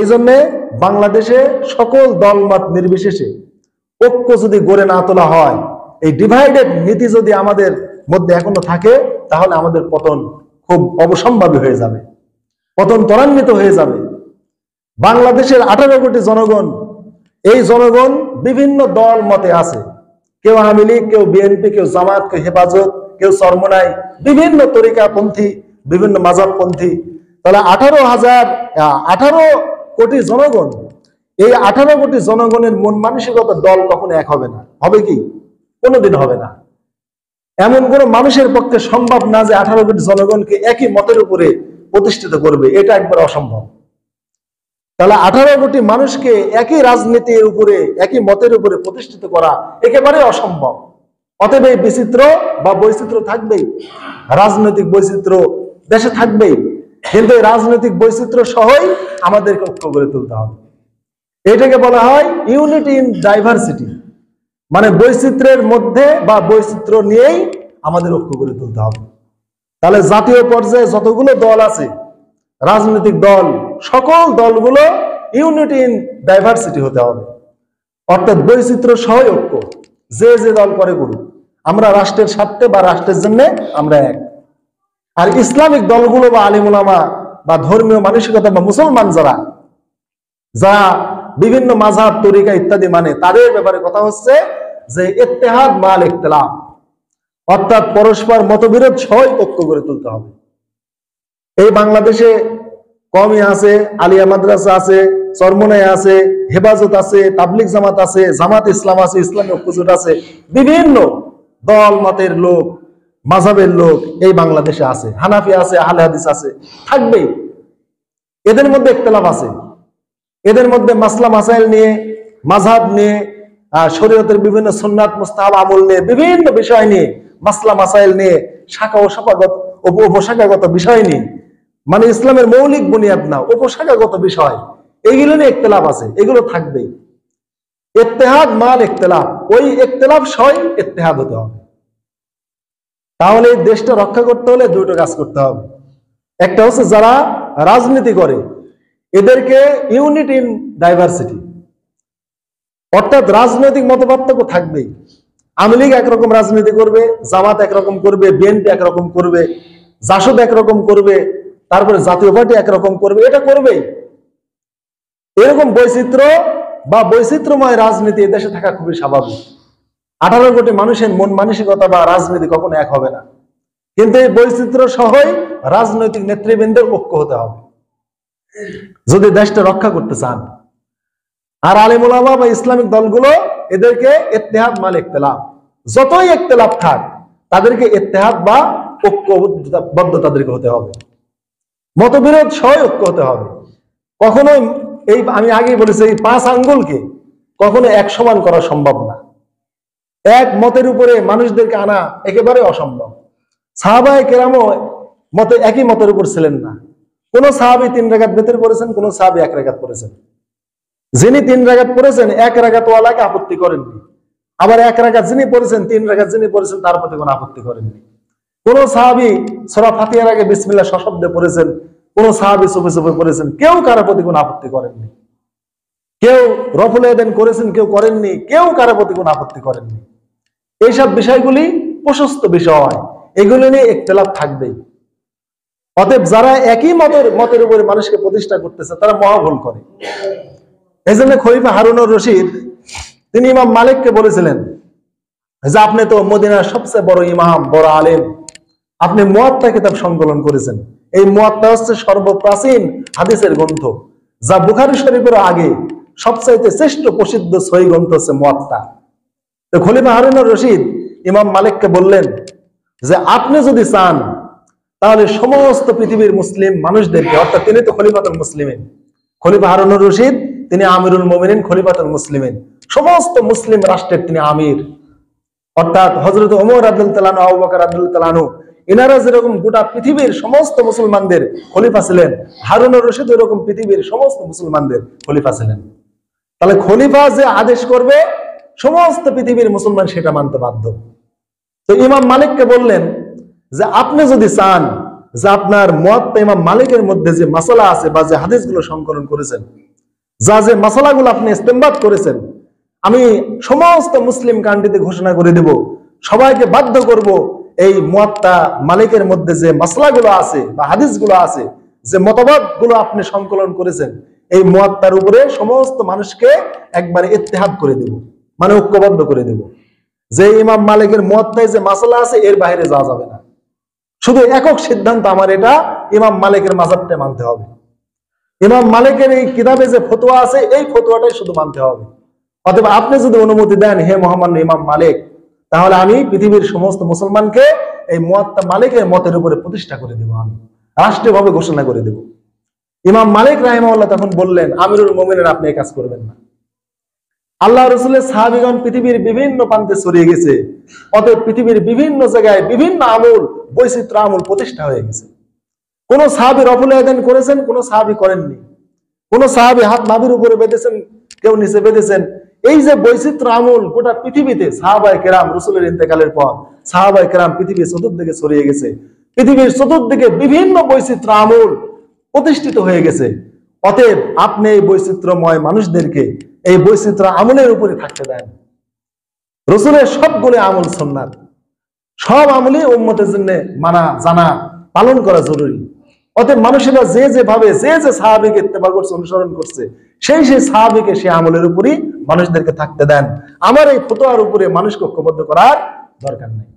এই জন্য বাংলাদেশে সকল দলমত নির্বিশেষে ঐক্য যদি গড়ে না তোলা হয়, এই ডিভাইডেড নীতি যদি আমাদের মধ্যে এখনো থাকে, তাহলে আমাদের পতন খুব অবসম্ভাবী হয়ে যাবে, পতন ত্বরান্বিত হয়ে যাবে। বাংলাদেশের 18 কোটি জনগণ, এই জনগণ বিভিন্ন দল মতে আছে। কেউ আওয়ামী লীগ, কেউ বিএনপি, কেউ জামাত, কেউ হেফাজত, কেউ চরমোনাই, বিভিন্ন তরিকাপন্থী, বিভিন্ন মাযহাবপন্থী। তাহলে 18 কোটি জনগণ, এই 18 কোটি জনগণের মন মানসিকতা দল কখনো এক হবে না। হবে কি? কোনোদিন হবে না। এমন কোন মানুষের পক্ষে সম্ভব না যে 18 কোটি জনগণকে একই মতের উপরে প্রতিষ্ঠিত করবে, এটা একবার অসম্ভব। তাহলে 18 কোটি মানুষকে একই রাজনীতির উপরে, একই মতের উপরে প্রতিষ্ঠিত করা একেবারে অসম্ভব। অতএব এই বিচিত্র বা বৈচিত্র্য থাকবেই, রাজনৈতিক বৈচিত্র্য দেশে থাকবেই, কিন্তু এই রাজনৈতিক বৈচিত্র্য সহই আমাদেরকে ঐক্য গড়ে তুলতে হবে। এটাকে বলা হয় ইউনিটি ইন ডাইভার্সিটি, মানে বৈচিত্র্যের মধ্যে বা বৈচিত্র্য নিয়েই আমাদের ঐক্য গড়ে তুলতে হবে। তাহলে জাতীয় পর্যায়ে যতগুলো দল আছে, রাজনৈতিক দল, সকল দলগুলো ইউনিটি ইন ডাইভার্সিটি হতে হবে, অর্থাৎ বৈচিত্র্য সহ ঐক্য। যে যে দল করে করুক, আমরা রাষ্ট্রের স্বার্থে বা রাষ্ট্রের জন্য আমরা এক। আর ইসলামিক দলগুলো বা আলিম উলামা বা ধর্মীয় মানসিকতা বা মুসলমান যারা বিভিন্ন মাযহাব, তরিকা ইত্যাদি মানে, তাদের ব্যাপারে কথা হচ্ছে যে ইত্তেহাদ মাল ইখতিলাফ, অর্থাৎ পরস্পর মতবিরোধ সহ ঐক্য গড়ে তুলতে হবে। এই বাংলাদেশে কওমি আছে, আলিয়া মাদ্রাসা আছে, চরমোনাই আছে, হেফাজত আছে, তাবলিগ জামাত আছে, জামাত ইসলাম আছে, ইসলামী ঐক্যজোট আছে, বিভিন্ন দল মতের লোক, মাযহাবের লোক এই বাংলাদেশে আছে। হানাফি আছে, আহলে হাদিস আছে, থাকবেই। এদের মধ্যে ইখতিলাফ আছে, এদের মধ্যে মাসলা মাসাইল নিয়ে, মাযহাব নিয়ে, শরীয়তের বিভিন্ন সুন্নাত মুস্তাহাব আমল নিয়ে, বিভিন্ন বিষয় নিয়ে, মাসলা মাসাইল নিয়ে, শাখা ও শাখাগত উপশাখাগত বিষয় নিয়ে, মানে ইসলামের মৌলিক বুনিয়াদ না, উপশাখাগত বিষয়, এইগুলো নিয়ে ইখতিলাফ আছে, এগুলো থাকবেই। ইত্তেহাদ মাল ইখতিলাফ, ওই ইখতিলাফ সহ ইত্তেহাদ হতে হবে। তাহলে এই দেশটা রক্ষা করতে হলে দুটো কাজ করতে হবে। একটা হচ্ছে যারা রাজনীতি করে, এদেরকে ইউনিটি ইন ডাইভার্সিটি, অর্থাৎ রাজনৈতিক মতপার্থক্য থাকবেই। আওয়ামী লীগ একরকম রাজনীতি করবে, জামাত একরকম করবে, বিএনপি একরকম করবে, জাসদ একরকম করবে, তারপরে জাতীয় পার্টি একরকম করবে, এটা করবেই। এরকম বৈচিত্র্য বা বৈচিত্র্যময় রাজনীতি দেশে থাকা খুবই স্বাভাবিক। 18 কোটি মানুষের মন মানসিকতা বা রাজনীতি কখনো এক হবে না, কিন্তু এই বৈচিত্র্য সহই রাজনৈতিক নেতৃবৃন্দের ঐক্য হতে হবে যদি দেশটা রক্ষা করতে চান। আর আলিম উলামা বা ইসলামিক দলগুলো এদেরকে ইত্তেহাদ মাল ইখতিলাফ, যতই ইখতিলাফ থাক তাদেরকে ইত্তেহাদ বা ঐক্যবদ্ধ তাদেরকে হতে হবে, মতবিরোধ সহ ঐক্য হতে হবে। কখনো এই আমি আগেই বলেছি, এই 5 আঙ্গুলকে কখনো এক সমান করা সম্ভব না। এক মতের উপরে মানুষদেরকে আনা একেবারে অসম্ভব। সাহাবায়ে কেরামও মতে একই মতের উপর ছিলেন না। কোন সাহাবী 3 রাকাত বেতর পড়েছেন, কোন সাহাবী 1 রাকাত পড়েছেন। যিনি 3 রাকাত পড়েছেন 1 রাকাত ওয়ালাকে আপত্তি করেননি, আবার 1 রাকাত যিনি পড়েছেন, 3 রাকাত যিনি পড়েছেন তার প্রতি কোনো আপত্তি করেননি। কোন সাহাবী সূরা ফাতিহার আগে বিসমিল্লাহ সশব্দে পড়েছেন, কোন সাহাবী চুপে চুপে পড়েছেন, কেউ কারো প্রতি কোনো আপত্তি করেননি। কেউ রফুল ইয়াদাইন করেছেন, কেউ করেননি, কেউ কারো প্রতি কোনো আপত্তি করেননি। এইসব বিষয়গুলি প্রশস্ত বিষয়, এগুলো নিয়ে ইখতিলাফ থাকবেই। অতএব যারা একই মতের উপরে মানুষকে প্রতিষ্ঠা করতেছে তারা মহা ভুল করে। এই জন্য খলিফা হারুনুর রশিদ তিনি ইমাম মালিককে বলেছিলেন যে আপনি তো মদিনার সবচেয়ে বড় ইমাম, বড় আলেম, আপনি মুয়াত্তা কিতাব সংকলন করেছেন। এই মুয়াত্তা হচ্ছে সর্বপ্রাচীন হাদিসের গ্রন্থ, যা বুখারী শরীফের আগে সবচাইতে শ্রেষ্ঠ প্রসিদ্ধ সহিহ গ্রন্থ হচ্ছে মুয়াত্তা। তো খলিফা হারুনুর রশিদ ইমাম মালিককে বললেন যে আপনি যদি চান তাহলে সমস্ত পৃথিবীর মুসলিম মানুষদেরকে, অর্থাৎ তিনি তো খলিফাতুল মুসলিমিন, খলিফা হারুনুর রশিদ তিনি আমিরুল মুমিনিন, খলিফাতুল মুসলিমিন, সমস্ত মুসলিম রাষ্ট্রের তিনি আমির। অর্থাৎ হযরত ওমর রাদিয়াল্লাহু তাআলা, আবু বকর রাদিয়াল্লাহু তাআলা, ইনারা যেরকম গোটা পৃথিবীর সমস্ত মুসলমানদের খলিফা ছিলেন, হারুনুর রশিদ এরকম পৃথিবীর সমস্ত মুসলমানদের খলিফা ছিলেন। তাহলে খলিফা যে আদেশ করবে সমস্ত পৃথিবীর মুসলমান সেটা মানতে বাধ্য। তো ইমাম মালিককে বললেন যে আপনি যদি চান যে আপনার মুয়াত্তা ইমাম মালিকের মধ্যে যে মাসালা আছে বা যে হাদিসগুলো সংকলন করেছেন যা যে মাসালাগুলো আপনি ইস্তেমবাদ করেছেন, আমি সমস্ত মুসলিম কান্ট্রিতে ঘোষণা করে দেব, সবাইকে বাধ্য করব এই মুয়াত্তা মালিকের মধ্যে যে মাসলাগুলো আছে বা হাদিসগুলো আছে, যে মতবাদগুলো আপনি সংকলন করেছেন, এই মুয়াত্তার উপরে সমস্ত মানুষকে একবারে ইত্তেহাদ করে দেব, মানে ঐক্যবদ্ধ করে দেব। যে ইমাম মালিকের মুয়াত্তায় যে মাসলা আছে এর বাইরে যাওয়া যাবে না। শুধু একক সিদ্ধান্ত আমার এটা, ইমাম মালিকের মাযহাবটা মানতে হবে। ইমাম মালিকের এই কিতাবে যে ফতোয়া আছে এই ফতোয়াটাই শুধু মানতে হবে। অতএব আপনি যদি অনুমতি দেন হে মহামান্য ইমাম মালিক, তাহলে আমি পৃথিবীর সমস্ত মুসলমানকে এই মুয়াত্তা মালিকের মতের উপরে প্রতিষ্ঠা করে দেব, আমি রাষ্ট্রীয়ভাবে ঘোষণা করে দেব। ইমাম মালিক রাহিমাহুল্লাহ তখন বললেন, আমিরুল মুমিনিন আপনি এই কাজ করবেন না। আল্লাহ রাসূলের সাহাবীগণ পৃথিবীর বিভিন্ন প্রান্তে ছড়িয়ে গেছে, অতএব পৃথিবীর বিভিন্ন জায়গায় বিভিন্ন আমল, বৈচিত্র্য আমল প্রতিষ্ঠা হয়ে গেছে। কোন সাহাবী রফুল ইয়াদাইন করেছেন, কোন সাহাবী করেননি। কোন সাহাবী হাত নাভির উপরে বেঁধেছেন, কেউ নিচে বেঁধেছেন। এই যে বৈচিত্র্য আমল গোটা পৃথিবীতে সাহাবায়ে কেরাম রাসূলের ইন্তেকালের পর সাহাবায়ে কেরাম পৃথিবীর চতুর্দিকে ছড়িয়ে গেছে, পৃথিবীর চতুর্দিকে বিভিন্ন বৈচিত্র্য আমল প্রতিষ্ঠিত হয়ে গেছে। অতএব আপনি এই বৈচিত্র্যময় মানুষদেরকে এই বৈচিত্র্য আমলের উপরে থাকতে দেন। রাসূলের সবগুলো আমল সুন্নাত, সব আমলই উম্মতের জন্য মানা জানা পালন করা জরুরি। অতএব মানুষেরা যে যেভাবে যে যে সাহাবীকে ইত্তেবা করছে, অনুসরণ করছে, সেই সেই সাহাবীকে সেই আমলের উপরই মানুষদেরকে থাকতে দেন। আমার এই ফতোয়ার উপরে মানুষকে ঐক্যবদ্ধ করার দরকার নেই।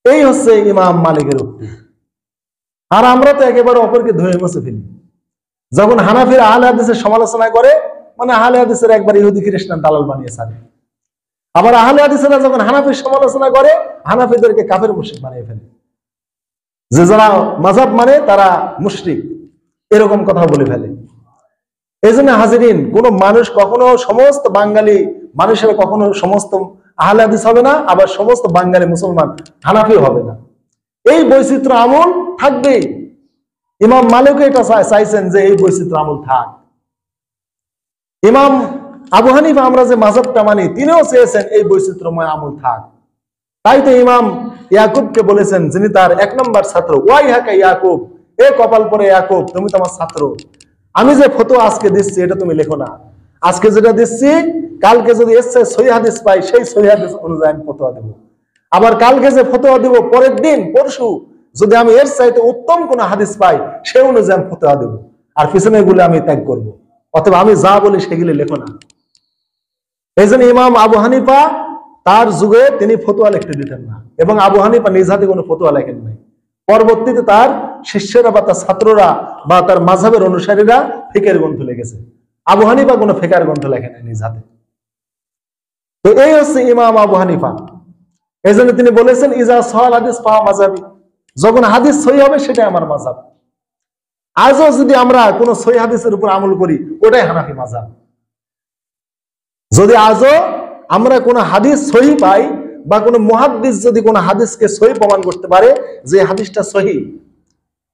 এই হচ্ছে ইমাম মালিকের উক্তি। আর আমরা তো একেবারে অপরকে ধুয়ে মুছে ফেলি। যখন হানাফিরা আহলে হাদিসের সমালোচনা করে, মানে আহলে হাদিসের একবার ইহুদি খ্রিস্টান দালাল বানিয়ে ছাড়ে। আবার আহলে হাদিসেরা যখন হানাফির সমালোচনা করে, হানাফিদেরকে কাফের মুশরিক বানিয়ে ফেলে, যে যারা মাযহাব মানে তারা মুশরিক, এরকম কথা বলে ফেলে। এই জন্য হাজিরিন, কোন মানুষ কখনো সমস্ত বাঙালি মানুষেরা কখনো সমস্ত আহলে হাদিস হবে না, আবার সমস্ত বাঙালি মুসলমান হানাফিও হবে না। এই বৈচিত্র্য আমল থাকবেই। ইমাম মালিক এটা চাইছেন যে এই বৈচিত্র্য আমল থাক। ইমাম আবু হানিফা আমরা যে মাযহাবটা মানি, তিনিও চেয়েছেন এই বৈচিত্র্যময় আমল থাক। তাই তো ইমাম ইয়াকুবকে বলেছেন, যিনি তার 1 নম্বর ছাত্র, ওয়াই হাকা ইয়াকুব, এ কপাল পরে ইয়াকুব, তুমি তো আমার ছাত্র। আমি যে ফতোয়া আজকে দিচ্ছি এটা তুমি লেখো না। আজকে যেটা দিচ্ছি, কালকে যদি এর চেয়ে সহিহ হাদিস পাই, সেই সহিহ হাদিস অনুযায়ী আমি ফতোয়া দেব। আবার কালকে যে ফতোয়া দেব, পরের দিন পরশু যদি আমি এর চাইতে উত্তম কোন হাদিস পাই, সে অনুযায়ী আমি ফতোয়া দেব। আর পিছনে গুলো আমি ত্যাগ করব। অথবা আমি যা বলি সেগুলি লেখো না। এই জন্য ইমাম আবু হানিফা তার যুগে তিনি ফতোয়া লিখতে দিতেন না, এবং আবু হানিফা নিজ হাতে কোনো ফতোয়া লেখেন নাই। পরবর্তীতে তার শিষ্যরা বা তার ছাত্ররা বা তার মাযহাবের অনুসারীরা ফিকহের গ্রন্থ লিখেছে। আবু হানিফা কোনো ফিকহের গ্রন্থ লেখেন নাই নিজ হাতে। তো এই হচ্ছে ইমাম আবু হানিফা। এই জন্য তিনি বলেছেন, ইজা সহাল হাদিস ফা মাযহাবি, যখন হাদিস সহিহ হবে সেটাই আমার মাযহাব। আজও যদি আমরা কোন সহিহ হাদিসের উপর আমল করি, ওটাই হানাফি মাযহাব। যদি আজও আমরা কোন হাদিস সহিহ পাই, বা কোন মুহাদ্দিস যদি কোন হাদিসকে সহিহ প্রমাণ করতে পারে যে হাদিসটা সহিহ,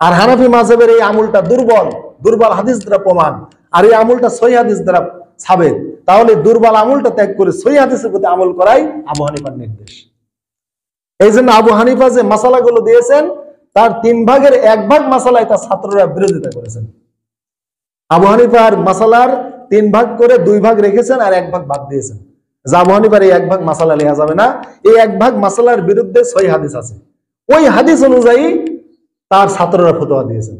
আর হানাফি মাযহাবের এই আমলটা দুর্বল, দুর্বল হাদিস দ্বারা প্রমাণ, আর এই আমলটা সহিহ হাদিস দ্বারা সাবেত, তাহলে দুর্বল আমলটা ত্যাগ করে সহিহ হাদিসের প্রতি আমল করাই আবু হানিফার নির্দেশ। এই জন্য আবু হানিফা যে মাসালাগুলো দিয়েছেন, তার 3 ভাগের 1 ভাগ মাসালায় তার ছাত্ররা বিরোধিতা করেছেন। আবু হানিফার মাসালার 3 ভাগ করে 2 ভাগ রেখেছেন, আর 1 ভাগ বাদ দিয়েছেন। যে আবু হানিফার এই 1 ভাগ মাসালা লেখা যাবে না, এই 1 ভাগ মাসালার বিরুদ্ধে সহিহ হাদিস আছে, ওই হাদিস অনুযায়ী তার ছাত্ররা ফতোয়া দিয়েছেন।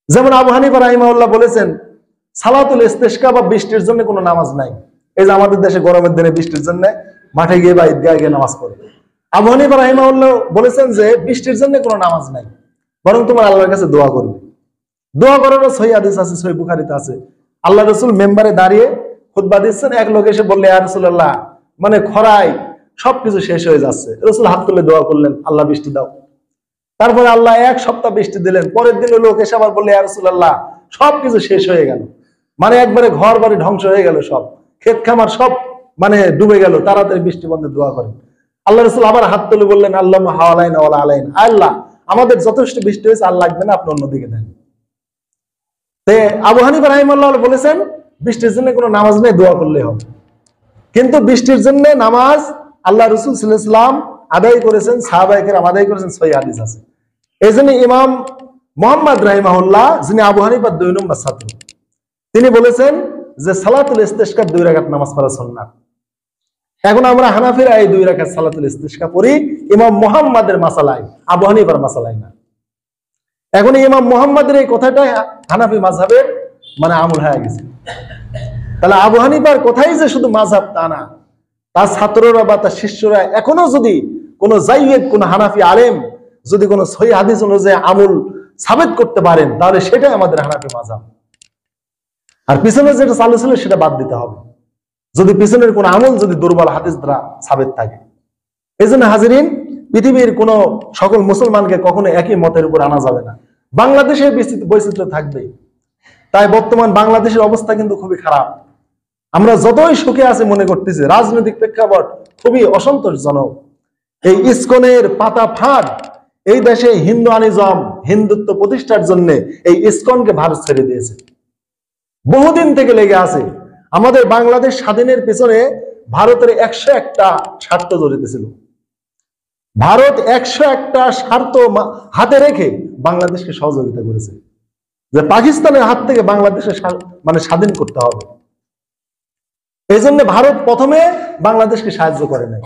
যেমন আবু হানিফা রাহিমাহুল্লাহ বলেছেন, সালাতুল ইস্তিসকা বা বৃষ্টির জন্য কোনো নামাজ নাই। এই যে আমাদের দেশে গরমের দিনে বৃষ্টির জন্য মাঠে গিয়ে বা ঈদগাহে গিয়ে নামাজ পড়ে, আবু হানিফা রাহিমাহুল্লাহ বলেছেন যে বৃষ্টির জন্য কোনো নামাজ নাই, বরং তোমার আল্লাহর কাছে দোয়া করবে। দোয়া করারও সহিহ হাদিস আছে, সহিহ বুখারীতে আছে। আল্লাহ রাসূল মেম্বারে দাঁড়িয়ে খুতবা দিচ্ছেন, এক লোক এসে বললে, ইয়া রাসূলুল্লাহ, মানে খরায় সবকিছু শেষ হয়ে যাচ্ছে। রাসূল হাত তুলে দোয়া করলেন, আল্লাহ বৃষ্টি দাও। তারপরে আল্লাহ 1 সপ্তাহ বৃষ্টি দিলেন। পরের দিন লোক এসে আবার বললে, ইয়া রাসূলুল্লাহ, সবকিছু শেষ হয়ে গেল, মানে একবারে ঘর বাড়ি ধ্বংস হয়ে গেল, সব ক্ষেত খামার সব মানে ডুবে গেল, তাড়াতাড়ি বৃষ্টি বন্ধে দোয়া করেন। আল্লাহ রাসূল আবার হাত তুলে বললেন, আল্লাহুম্মা হাওয়ালাইনা ওয়ালা আলাইনা, আল্লাহ আমাদের যথেষ্ট বৃষ্টি হয়েছে, আর লাগবে না, আপনি অন্যদিকে দেন। আবু হানিফা রাহিমাহুল্লাহ বলেছেন, বৃষ্টির জন্য কোনো নামাজ নেই, দোয়া করলেই হবে। কিন্তু বৃষ্টির জন্য নামাজ আল্লাহ রাসূল সাল্লাল্লাহু আলাইহি ওয়াসাল্লাম আদায় করেছেন, সাহাবায়ে কেরাম আদায় করেছেন, সহিহ হাদিস আছে। এই জন্য ইমাম মুহাম্মদ রাহিমাহুল্লাহ, যিনি আবু হানিফার 2 নম্বর ছাত্র, তিনি বলেছেন যে সালাতুল ইস্তিসকা 2 রাকাত নামাজ পড়া সুন্নাত। এখন আমরা হানাফিরা এই 2 রাকাত সালাতুল ইস্তিসকা পড়ি ইমাম মুহাম্মাদের মাসালায়, আবু হানিফার মাসালায় না। এখন ইমাম মুহাম্মাদের এই কথাটাই হানাফি মাযহাবের মানে আমল হয়ে গেছে। তাহলে আবু হানিফার কথাই যে শুধু মাযহাব তা না, তার ছাত্ররা বা তার শিষ্যরা এখনো যদি কোন জাইয়েদ কোন হানাফি আলেম যদি কোন সহিহ হাদিস অনুযায়ী আমল সাবিত করতে পারেন তাহলে সেটাই আমাদের হানাফি মাযহাব। আর পিছনে যেটা চালু ছিল সেটা বাদ দিতে হবে, যদি পিছনের কোন আমল যদি দুর্বল হাদিস দ্বারা সাবিত থাকে। এই জন্য হাজিরিন, পৃথিবীর কোন সকল মুসলমানকে কখনো একই মতের উপর আনা যাবে না। বাংলাদেশে বৈচিত্র্য থাকবে। তাই বর্তমান বাংলাদেশের অবস্থা কিন্তু খুবই খারাপ। আমরা যতই সুখে আছে মনে করতেছি, রাজনৈতিক প্রেক্ষাপট খুবই অসন্তোষজনক। এই ইসকনের পাতা ফাঁদ এই দেশে হিন্দু আনিজম হিন্দুত্ব প্রতিষ্ঠার জন্য এই ইসকনকে ভারত ছেড়ে দিয়েছে, বহুদিন থেকে লেগে আছে। আমাদের বাংলাদেশ স্বাধীনের পেছনে ভারতের 101টা স্বার্থ জড়িত ছিল। ভারত 101টা স্বার্থ হাতে রেখে বাংলাদেশকে সহযোগিতা করেছে যে পাকিস্তানের হাত থেকে বাংলাদেশে মানে স্বাধীন করতে হবে। এই জন্য ভারত প্রথমে বাংলাদেশকে সাহায্য করে নাই।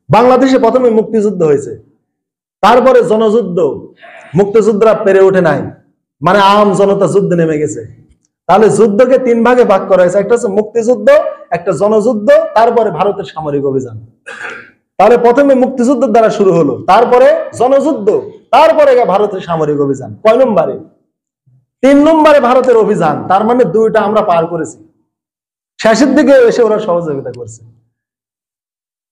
বাংলাদেশে প্রথমে মুক্তিযুদ্ধ হয়েছে, তারপরে জনযুদ্ধ, মুক্তিযোদ্ধারা পেরে ওঠে নাই, মানে আম জনতা যুদ্ধে নেমে গেছে। তাহলে যুদ্ধকে 3 ভাগে ভাগ করা হয়েছে, একটা হচ্ছে মুক্তিযুদ্ধ, একটা জনযুদ্ধ, তারপরে ভারতের সামরিক অভিযান। তাহলে প্রথমে মুক্তিযুদ্ধের দ্বারা শুরু হলো, তারপরে জনযুদ্ধ, তারপরে ভারতের সামরিক অভিযান। কয় নম্বরে? 3 নম্বরে ভারতের অভিযান। তার মানে 2টা আমরা পার করেছি, শেষের দিকে এসে ওরা সহযোগিতা করছে।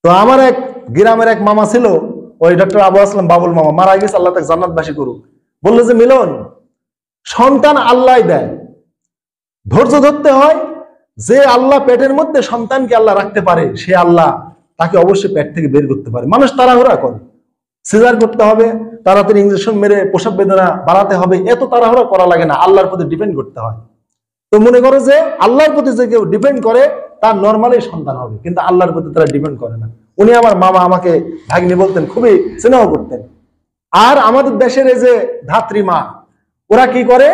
তো আমার এক গ্রামের এক মামা ছিল, ওই ডক্টর আবু আসলাম বাবুল মামা, মারা গেছে, আল্লাহ তাকে জান্নাতবাসী করুক। বললো যে মিলন, সন্তান আল্লাহ দেয়, ধৈর্য ধরতে হয়। যে আল্লাহ পেটের মধ্যে সন্তানকে আল্লাহ রাখতে পারে, সে আল্লাহ তাকে অবশ্যই পেট থেকে বের করতে পারে। মানুষ তাড়াহুড়া করে, সিজার করতে হবে, তাড়াতাড়ি ইঞ্জেকশন মেরে প্রসব বেদনা বাড়াতে হবে, এত তাড়াহুড়া করা লাগে না, আল্লাহর প্রতি ডিপেন্ড করতে হয়। তো মনে করো যে আল্লাহর প্রতি যে কেউ ডিপেন্ড করে তার নর্মালি সন্তান হবে, কিন্তু আল্লাহর প্রতি তারা ডিপেন্ড করে না। উনি আমার মামা, আমাকে ভাগ্নি বলতেন, খুবই স্নেহ করতেন। আর আমাদের দেশের এই যে ধাত্রী মা, ওরা কি করে,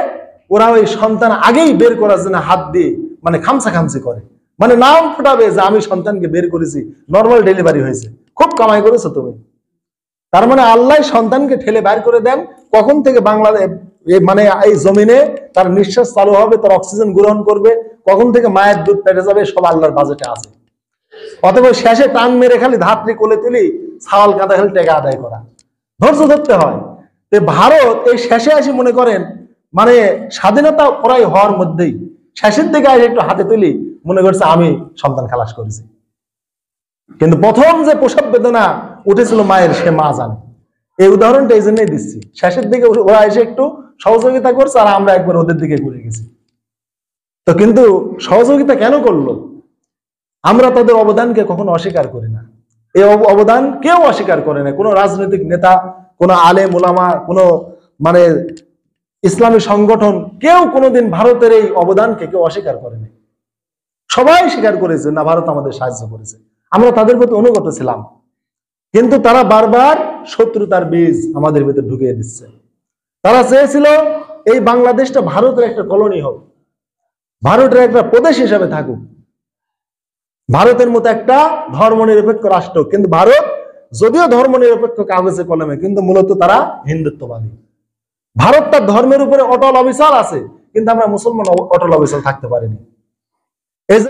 ওরা ওই সন্তান আগেই বের করার জন্য হাত দিয়ে মানে খামসি করে, মানে নাম ফোটাবে যে আমি সন্তানকে বের করেছি, নর্মাল ডেলিভারি হয়েছে, খুব কামাই করেছো তুমি। তার মানে আল্লাহ সন্তানকে ঠেলে বাইর করে দেন। কখন থেকে বাংলাদেশ মানে এই জমিনে তার নিঃশ্বাস চালু হবে, তার অক্সিজেন গ্রহণ করবে, কখন থেকে মায়ের দুধ পেটে যাবে, সব আল্লাহর বাজেটে আছে। অথবা শেষে টান মেরে খালি ধাত্রী কোলে তুলি ছাওয়াল কাঁদা খালি টেকা আদায় করা, ধৈর্য ধরতে হয়। ভারত এই শেষে আসি মনে করেন মানে স্বাধীনতা প্রায় হওয়ার মধ্যেই শেষের দিকে আসে একটু হাতে তুলি মনে করছে আমি সন্তান খালাস করেছি, কিন্তু প্রথম যে প্রসব বেদনা উঠেছিল মায়ের, সে মা জানে। এই উদাহরণটা এই জন্যই দিচ্ছি, শেষের দিকে ওরা এসে একটু সহযোগিতা করছে আর আমরা একবার ওদের দিকে ঘুরে গেছি। তো কিন্তু সহযোগিতা কেন করলো? আমরা তাদের অবদানকে কখনো অস্বীকার করি না। এই অবদান কেউ অস্বীকার করে না, কোনো রাজনৈতিক নেতা, কোনো আলেম ওলামা, কোনো মানে ইসলামী সংগঠন, কেউ কোনোদিন ভারতের এই অবদানকে কেউ অস্বীকার করে না। সবাই স্বীকার করেছে না ভারত আমাদের সাহায্য করেছে, আমরা তাদের প্রতি অনুগত ছিলাম। কিন্তু তারা বারবার শত্রুতার বীজ আমাদের ভিতরে ঢুকিয়ে দিচ্ছে। তারা চেয়েছিল এই বাংলাদেশটা ভারতের একটা কলোনি হোক, ভারতের একটা প্রদেশ হিসেবে থাকুক, ভারতের মতো একটা ধর্মনিরপেক্ষ রাষ্ট্র। কিন্তু ভারত যদিও ধর্মনিরপেক্ষ কাগজে কলমে, কিন্তু মূলত তারা হিন্দুত্ববাদী। ভারত তার ধর্মের উপরে অটল অবিচল আছে, কিন্তু আমরা মুসলমান অটল অবিচল থাকতে পারিনি।